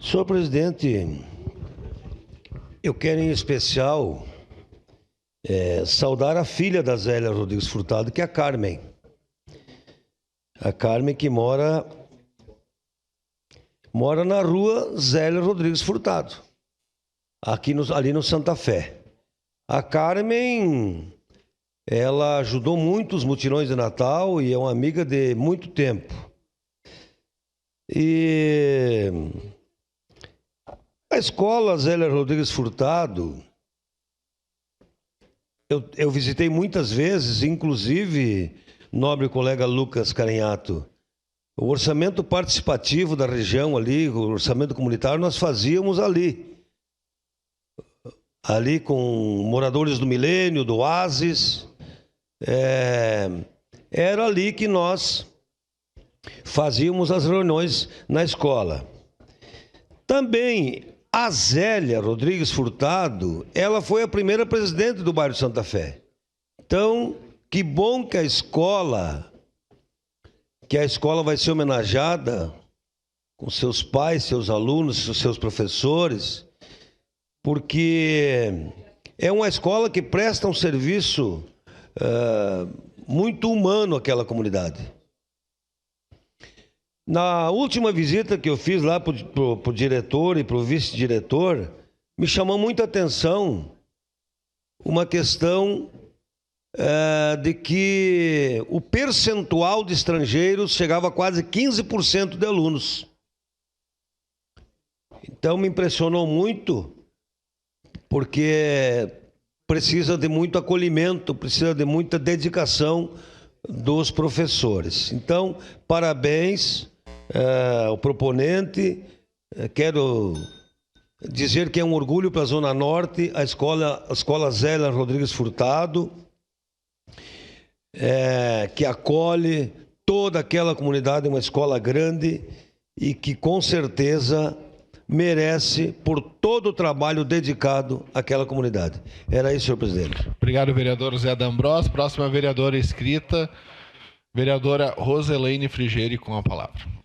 Senhor presidente, eu quero em especial saudar a filha da Zélia Rodrigues Furtado, que é a Carmen. A Carmen que mora na rua Zélia Rodrigues Furtado, ali no Santa Fé. A Carmen, ela ajudou muito os mutirões de Natal e é uma amiga de muito tempo. E a escola Zélia Rodrigues Furtado, eu visitei muitas vezes, inclusive, nobre colega Lucas Carenhato, o orçamento participativo da região ali, o orçamento comunitário, nós fazíamos ali com moradores do Milênio, do Oasis. Era ali que nós fazíamos as reuniões na escola. Também a Zélia Rodrigues Furtado, ela foi a primeira presidente do bairro Santa Fé. Então, que bom que a escola vai ser homenageada com seus pais, seus alunos, seus professores, porque é uma escola que presta um serviço muito humano àquela comunidade. Na última visita que eu fiz lá para o diretor e para o vice-diretor, me chamou muita atenção uma questão de que o percentual de estrangeiros chegava a quase 15% de alunos. Então me impressionou muito, porque precisa de muito acolhimento, precisa de muita dedicação dos professores. Então, parabéns ao proponente. Quero dizer que é um orgulho para a Zona Norte, a escola Zélia Rodrigues Furtado, que acolhe toda aquela comunidade, uma escola grande e que com certeza merece por todo o trabalho dedicado àquela comunidade. Era isso, senhor presidente. Obrigado, vereador Zé D'Ambrós. Próxima vereadora inscrita, vereadora Roselaine Frigieri, com a palavra.